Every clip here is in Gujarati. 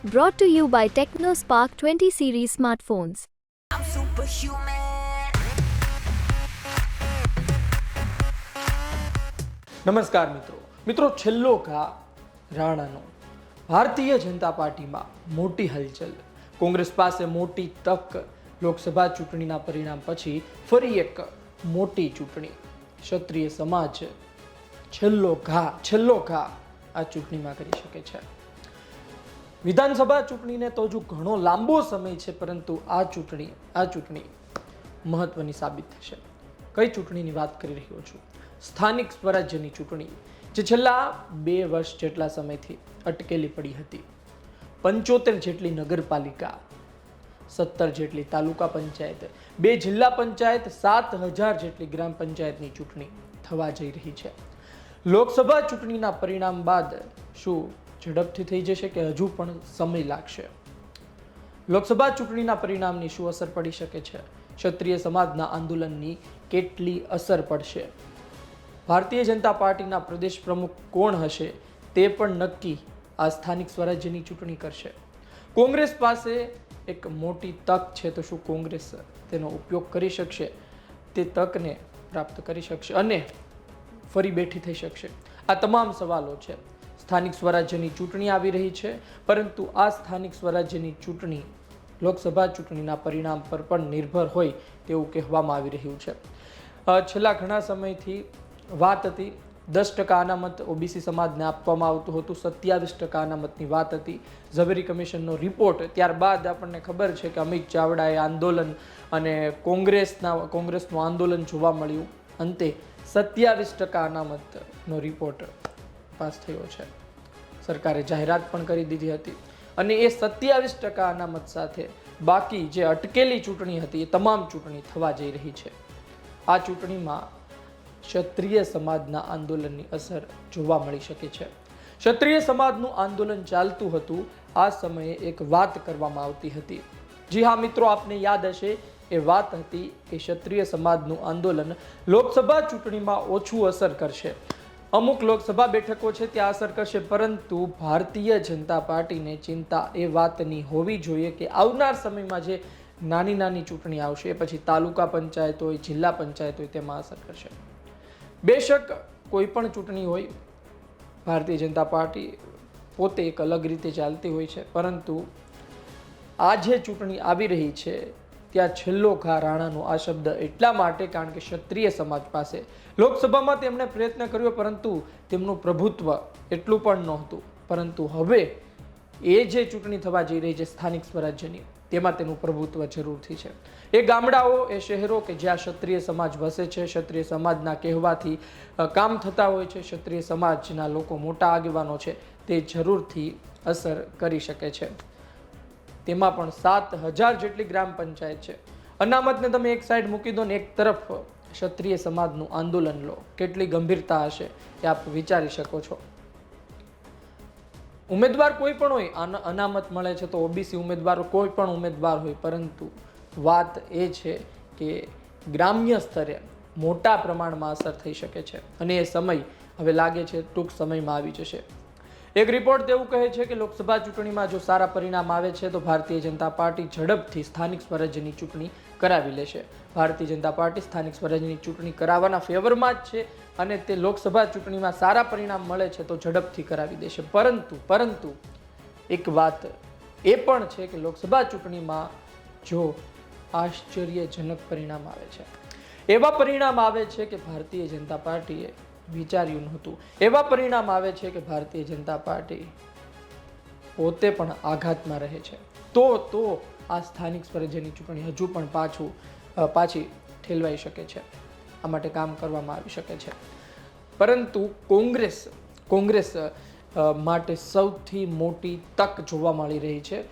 Brought to you by TechnoSpark 20 series smartphones. I'm superhuman. નમસ્કાર મિત્રો છેલ્લો ઘા રાણાનો ભારતીય જનતા પાર્ટીમાં મોટી હલચલ. કોંગ્રેસ પાસે મોટી તક. લોકસભા ચૂંટણીના પરિણામ પછી ફરી એક મોટી ચૂંટણી. ક્ષત્રિય સમાજ છેલ્લો ઘા આ ચૂંટણીમાં કરી શકે છે. વિધાનસભા ચૂંટણીને તો હજુ ઘણો લાંબો સમય છે, પરંતુ આ ચૂંટણી મહત્વની સાબિત થશે. કઈ ચૂંટણીની વાત કરી રહ્યો છું? સ્થાનિક સ્વરાજ્યની ચૂંટણી, જે છેલ્લા 2 વર્ષ જેટલા સમયથી અટકેલી પડી હતી. 75 જેટલી નગરપાલિકા, 17 જેટલી તાલુકા પંચાયત, 2 જિલ્લા પંચાયત, 7000 જેટલી ગ્રામ પંચાયતની ચૂંટણી થવા જઈ રહી છે. લોકસભા ચૂંટણીના પરિણામ બાદ શું ઝડપથી થઈ જશે કે હજુ પણ સમય લાગશે? લોકસભા ચૂંટણીના પરિણામની શું અસર પડી શકે છે? ક્ષત્રિય સમાજના આંદોલનની કેટલી અસર પડશે? ભારતીય જનતા પાર્ટીના પ્રદેશ પ્રમુખ કોણ હશે તે પણ નક્કી આ સ્થાનિક સ્વરાજ્યની ચૂંટણી કરશે. કોંગ્રેસ પાસે એક મોટી તક છે, તો શું કોંગ્રેસ તેનો ઉપયોગ કરી શકશે? તે તકને પ્રાપ્ત કરી શકશે અને ફરી બેઠી થઈ શકશે? આ તમામ સવાલો છે. સ્થાનિક સ્વરાજ્યની ચૂંટણી આવી રહી છે, પરંતુ આ સ્થાનિક સ્વરાજ્યની ચૂંટણી લોકસભા ચૂંટણીના પરિણામ પર પણ નિર્ભર હોય તેવું કહેવામાં આવી રહ્યું છે. છેલ્લા ઘણા સમયથી વાત હતી 10% અનામત ઓબીસી સમાજને આપવામાં આવતું હતું, 27% અનામતની વાત હતી. ઝવેરી કમિશનનો રિપોર્ટ ત્યારબાદ આપણને ખબર છે કે અમિત ચાવડાએ આંદોલન અને કોંગ્રેસનું આંદોલન જોવા મળ્યું. અંતે 27% અનામતનો રિપોર્ટ પાસ થયો છે. સરકારે જાહેરાત પણ કરી દીધી હતી અને એ 27% અનામત સાથે બાકી જે અટકેલી ચૂંટણી હતી એ તમામ ચૂંટણી થવા જઈ રહી છે. આ ચૂંટણીમાં ક્ષત્રિય સમાજના આંદોલનની અસર જોવા મળી શકે છે. ક્ષત્રિય સમાજનું આંદોલન ચાલતું હતું, આ સમયે એક વાત કરવામાં આવતી હતી. જી હા મિત્રો, આપને યાદ હશે એ વાત હતી કે ક્ષત્રિય સમાજનું આંદોલન લોકસભા ચૂંટણીમાં ઓછું અસર કરશે. અમુક લોકસભા બેઠકો છે ત્યાં અસર કરશે, પરંતુ ભારતીય જનતા પાર્ટીને ચિંતા એ વાતની હોવી જોઈએ કે આવનાર સમયમાં જે નાની ચૂંટણી આવશે, એ પછી તાલુકા પંચાયત હોય, જિલ્લા પંચાયત હોય, તેમાં અસર કરશે. બેશક કોઈ પણ ચૂંટણી હોય, ભારતીય જનતા પાર્ટી પોતે એક અલગ રીતે ચાલતી હોય છે, પરંતુ આ જે ચૂંટણી આવી રહી છે ત્યાં છેલ્લો ઘા રાણાનો આ શબ્દ એટલા માટે કારણ કે ક્ષત્રિય સમાજ પાસે લોકસભામાં તેમણે પ્રયત્ન કર્યો, પરંતુ તેમનું પ્રભુત્વ એટલું પણ નહોતું. પરંતુ હવે એ જે ચૂંટણી થવા જઈ રહી છે સ્થાનિક સ્વરાજ્યની, તેમાં તેનું પ્રભુત્વ જરૂરથી છે. એ ગામડાઓ, એ શહેરો કે જ્યાં ક્ષત્રિય સમાજ વસે છે, ક્ષત્રિય સમાજના કહેવાથી કામ થતા હોય છે, ક્ષત્રિય સમાજના લોકો મોટા આગેવાનો છે, તે જરૂરથી અસર કરી શકે છે. તેમાં પણ 7000 જેટલી ગ્રામ પંચાયત છે. અનામતને તમે એક સાઈડ મૂકી દો ને એક તરફ ક્ષત્રિય સમાજનું આંદોલન લો, કેટલી ગંભીરતા હશે એ આપ વિચારી શકો છો. ઉમેદવાર કોઈ પણ હોય, અનામત મળે છે તો ઓબીસી ઉમેદવાર કોઈ પણ ઉમેદવાર હોય, પરંતુ વાત એ છે કે ગ્રામ્ય સ્તરે મોટા પ્રમાણમાં અસર થઈ શકે છે અને એ સમય હવે લાગે છે ટૂંક સમયમાં આવી જશે. એક રિપોર્ટ એવું કહે છે કે લોકસભા ચૂંટણીમાં જો સારા પરિણામ આવે છે તો ભારતીય જનતા પાર્ટી ઝડપથી સ્થાનિક સ્વરાજ્યની ચૂંટણી કરાવી લેશે. ભારતીય જનતા પાર્ટી સ્થાનિક સ્વરાજ્યની ચૂંટણી કરાવવાના ફેવરમાં જ છે અને તે લોકસભા ચૂંટણીમાં સારા પરિણામ મળે છે તો ઝડપથી કરાવી દેશે. પરંતુ એક વાત એ પણ છે કે લોકસભા ચૂંટણીમાં જો આશ્ચર્યજનક પરિણામ આવે છે, એવા પરિણામ આવે છે કે ભારતીય જનતા પાર્ટીએ વિચાર્યું નહોતું, એવા પરિણામ આવે છે કે ભારતીય જનતા પાર્ટી પોતે પણ આઘાતમાં રહે છે, તો આ સ્થાનિક સ્વરાજ્યની ચૂંટણી હજુ પણ પાછી ઠેલવાઈ શકે છે. આ માટે કામ કરવામાં આવી શકે છે. પરંતુ કોંગ્રેસ માટે સૌથી મોટી તક જોવા મળી રહી છે.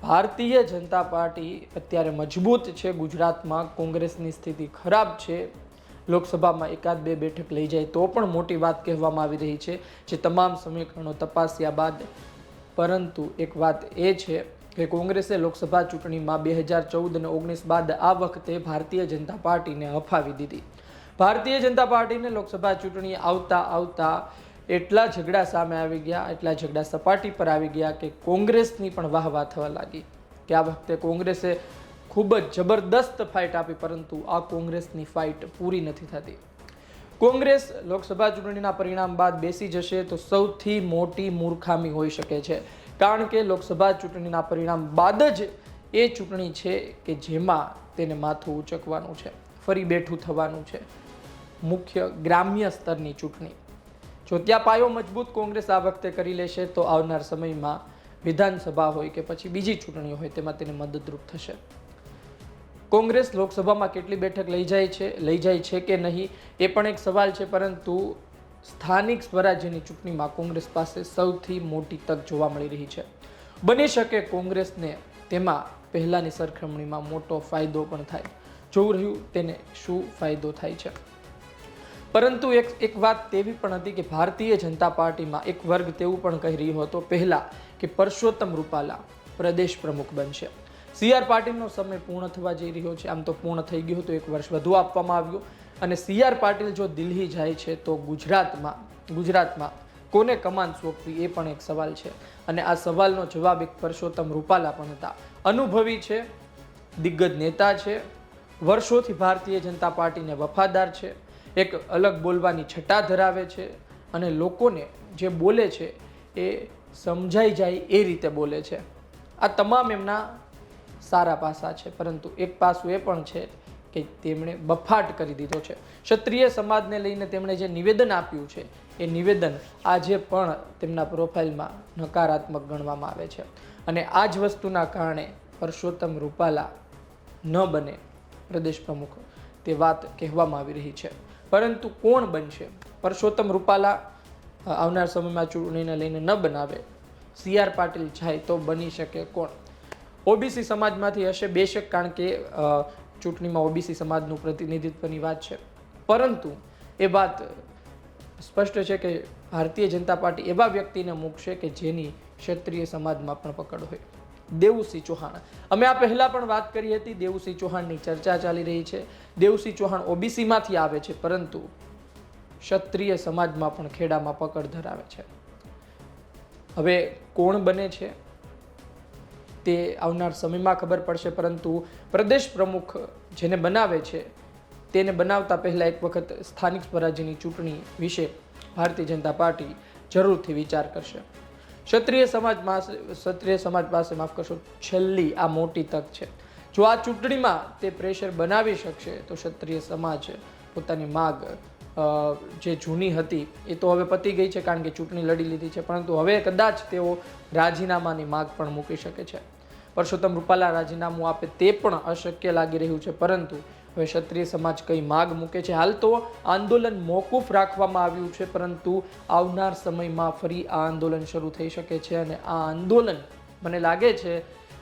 ભારતીય જનતા પાર્ટી અત્યારે મજબૂત છે. ગુજરાતમાં કોંગ્રેસની સ્થિતિ ખરાબ છે. લોકસભામાં 1-2 બેઠક લઈ જાય તો પણ મોટી વાત કહેવામાં આવી રહી છે, જે તમામ સમીકરણો તપાસ્યા બાદ. પરંતુ એક વાત એ છે કે કોંગ્રેસે લોકસભા ચૂંટણીમાં 2014 અને 19 બાદ આ વખતે ભારતીય જનતા પાર્ટીને હફાવી દીધી. ભારતીય જનતા પાર્ટીને લોકસભા ચૂંટણી આવતા એટલા ઝઘડા સામે આવી ગયા, એટલા ઝઘડા સપાટી પર આવી ગયા કે કોંગ્રેસની પણ વાહવા થવા લાગી કે આ વખતે કોંગ્રેસે ખૂબ જ જબરદસ્ત ફાઇટ આપી, પરંતુ આ કોંગ્રેસની ફાઇટ પૂરી નથી થતી. કોંગ્રેસ લોકસભા ચૂંટણીના પરિણામ બાદ બેસી જશે તો સૌથી મોટી મૂર્ખામી હોઈ શકે છે, કારણ કે લોકસભા ચૂંટણીના પરિણામ બાદ જ એ ચૂંટણી છે કે જેમાં તેને માથું ઉચકવાનું છે, ફરી બેઠું થવાનું છે. મુખ્ય ગ્રામ્ય સ્તરની ચૂંટણી, જો ત્યાં પાયો મજબૂત કોંગ્રેસ આ વખતે કરી લેશે તો આવનાર સમયમાં વિધાનસભા હોય કે પછી બીજી ચૂંટણી હોય તેમાં તેને મદદરૂપ થશે. કોંગ્રેસ લોકસભામાં કેટલી બેઠક લઈ જાય છે કે નહીં એ પણ એક સવાલ છે, પરંતુ સ્થાનિક સ્વરાજ્યની ચૂંટણીમાં કોંગ્રેસ પાસે સૌથી મોટી તક જોવા મળી રહી છે. બની શકે કોંગ્રેસને તેમાં પહેલાની સરખામણીમાં મોટો ફાયદો પણ થાય. જોવું રહ્યું તેને શું ફાયદો થાય છે. પરંતુ એક વાત તેવી પણ હતી કે ભારતીય જનતા પાર્ટીમાં એક વર્ગ તેવું પણ કહી રહ્યો હતો પહેલા કે પરસોત્તમ રૂપાલા પ્રદેશ પ્રમુખ બનશે. CR પાટીલનો સમય પૂર્ણ થવા જઈ રહ્યો છે. આમ તો પૂર્ણ થઈ ગયું હતું, 1 વર્ષ વધુ આપવામાં આવ્યું, અને CR પાટીલ જો દિલ્હી જાય છે તો ગુજરાતમાં કોને કમાન સોંપવી એ પણ એક સવાલ છે. અને આ સવાલનો જવાબ એક પરસોત્તમ રૂપાલા પણ હતા. અનુભવી છે, દિગ્ગજ નેતા છે, વર્ષોથી ભારતીય જનતા પાર્ટીને વફાદાર છે, એક અલગ બોલવાની છટા ધરાવે છે, અને લોકોને જે બોલે છે એ સમજાઈ જાય એ રીતે બોલે છે. આ તમામ એમના સારા પાસા છે, પરંતુ એક પાસું એ પણ છે કે તેમણે બફાટ કરી દીધો છે. ક્ષત્રિય સમાજને લઈને તેમણે જે નિવેદન આપ્યું છે એ નિવેદન આજે પણ તેમના પ્રોફાઇલમાં નકારાત્મક ગણવામાં આવે છે, અને આ જ વસ્તુના કારણે પરસોત્તમ રૂપાલા ન બને પ્રદેશ પ્રમુખ તે વાત કહેવામાં આવી રહી છે. પરંતુ કોણ બનશે? પરસોત્તમ રૂપાલા આવનાર સમયમાં ચૂંટણીને લઈને ન બનાવે, CR પાટીલ જાય તો બની શકે કોણ? OBC સમાજમાંથી હશે બેશક, કારણ કે ચૂંટણીમાં OBC સમાજનું પ્રતિનિધિત્વની વાત છે. પરંતુ એ વાત સ્પષ્ટ છે કે ભારતીય જનતા પાર્ટી એવા વ્યક્તિને મૂકશે કે જેની ક્ષત્રિય સમાજમાં પણ પકડ હોય. દેવુસિંહ ચૌહાણ, અમે આ પહેલા પણ વાત કરી હતી, દેવુસિંહ ચૌહાણની ચર્ચા ચાલી રહી છે. દેવુસિંહ ચૌહાણ OBC માંથી આવે છે, પરંતુ ક્ષત્રિય સમાજમાં પણ ખેડામાં પકડ ધરાવે છે. હવે કોણ બને છે તે આવનાર સમયમાં ખબર પડશે, પરંતુ પ્રદેશ પ્રમુખ જેને બનાવે છે તેને બનાવતા પહેલા એક વખત સ્થાનિક સ્વરાજ્યની ચૂંટણી વિશે ભારતીય જનતા પાર્ટી જરૂરથી વિચાર કરશે. ક્ષત્રિય સમાજ પાસે માફ કરશો, છેલ્લી આ મોટી તક છે. જો આ ચૂંટણીમાં તે પ્રેશર બનાવી શકશે તો ક્ષત્રિય સમાજ પોતાની માગ જે જૂની હતી એ તો હવે પતી ગઈ છે, કારણ કે ચૂંટણી લડી લીધી છે, પરંતુ હવે કદાચ તેઓ રાજીનામાની માગ પણ મૂકી શકે છે. પરસોત્તમ રૂપાલા રાજીનામું આપે તે પણ અશક્ય લાગી રહ્યું છે, પરંતુ હવે ક્ષત્રિય સમાજ કઈ માગ મૂકે છે? હાલ તો આંદોલન મોકૂફ રાખવામાં આવ્યું છે, પરંતુ આવનાર સમયમાં ફરી આ આંદોલન શરૂ થઈ શકે છે, અને આ આંદોલન મને લાગે છે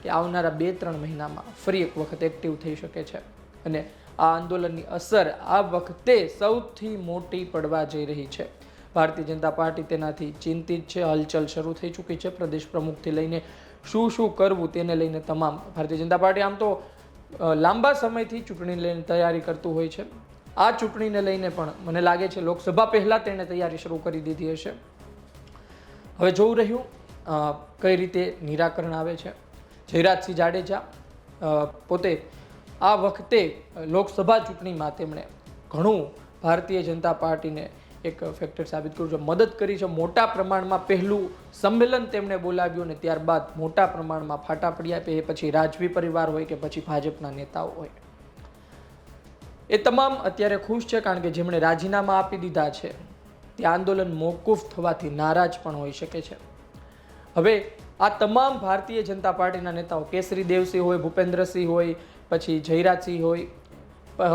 કે આવનારા 2-3 મહિનામાં ફરી એક વખત એક્ટિવ થઈ શકે છે, અને આ આંદોલનની અસર આ વખતે સૌથી મોટી પડવા જઈ રહી છે. ભારતીય જનતા પાર્ટી તેનાથી ચિંતિત છે. હલચલ શરૂ થઈ ચૂકી છે. પ્રદેશ પ્રમુખથી લઈને શું કરવું તેને લઈને તમામ ભારતીય જનતા પાર્ટી આમ તો લાંબા સમયથી ચૂંટણીને લઈને તૈયારી કરતું હોય છે. આ ચૂંટણીને લઈને પણ મને લાગે છે લોકસભા પહેલાં તેણે તૈયારી શરૂ કરી દીધી હશે. હવે જોવું રહ્યું કઈ રીતે નિરાકરણ આવે છે. જયરાજસિંહ જાડેજા પોતે આ વખતે લોકસભા ચૂંટણીમાં તેમણે ઘણું ભારતીય જનતા પાર્ટીને એક ફેક્ટર સાબિત કર્યું છે, મદદ કરી છે. મોટા પ્રમાણમાં પહેલું સંમેલન તેમણે બોલાવ્યું અને ત્યારબાદ મોટા પ્રમાણમાં ફાટા પડ્યા. એ પછી રાજવી પરિવાર હોય કે પછી ભાજપના નેતાઓ હોય, એ તમામ અત્યારે ખુશ છે, કારણ કે જેમણે રાજીનામા આપી દીધા છે તે આંદોલન મોકૂફ થવાથી નારાજ પણ હોઈ શકે છે. હવે આ તમામ ભારતીય જનતા પાર્ટીના નેતાઓ, કેસરી દેવસિંહ હોય, ભૂપેન્દ્રસિંહ હોય, પછી જયરાજસિંહ હોય,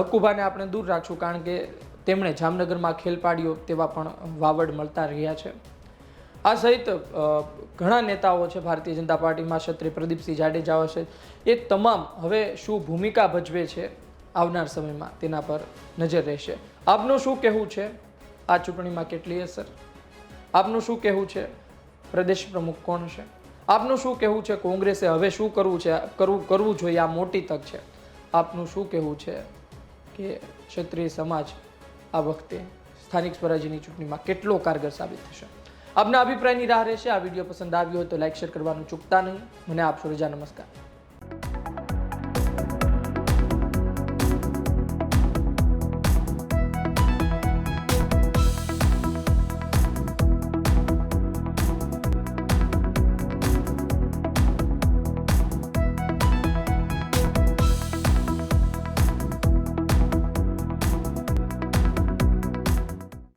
હકુભાને આપણે દૂર રાખશું કારણ કે તેમણે જામનગરમાં ખેલ પાડ્યો તેવા પણ વાવડ મળતા રહ્યા છે. આ સહિત ઘણા નેતાઓ છે ભારતીય જનતા પાર્ટીમાં, ક્ષત્રિય પ્રદીપસિંહ જાડેજા હશે, એ તમામ હવે શું ભૂમિકા ભજવે છે આવનાર સમયમાં તેના પર નજર રહેશે. આપનું શું કહેવું છે? આ ચૂંટણીમાં કેટલી અસર? આપનું શું કહેવું છે? પ્રદેશ પ્રમુખ કોણ છે? આપનું શું કહેવું છે? કોંગ્રેસે હવે શું કરવું જોઈએ? આ મોટી તક છે. આપનું શું કહેવું છે કે ક્ષત્રિય સમાજ આ વખતે સ્થાનિક સ્વરાજ્યની ચૂંટણીમાં કેટલો કારગર સાબિત થશે. આપના અભિપ્રાયની રાહ રહેશે. આ વિડીયો પસંદ આવ્યો હોય તો લાઈક શેર કરવાનું ચૂકતા નહીં. મને આપશો રજા. નમસ્કાર.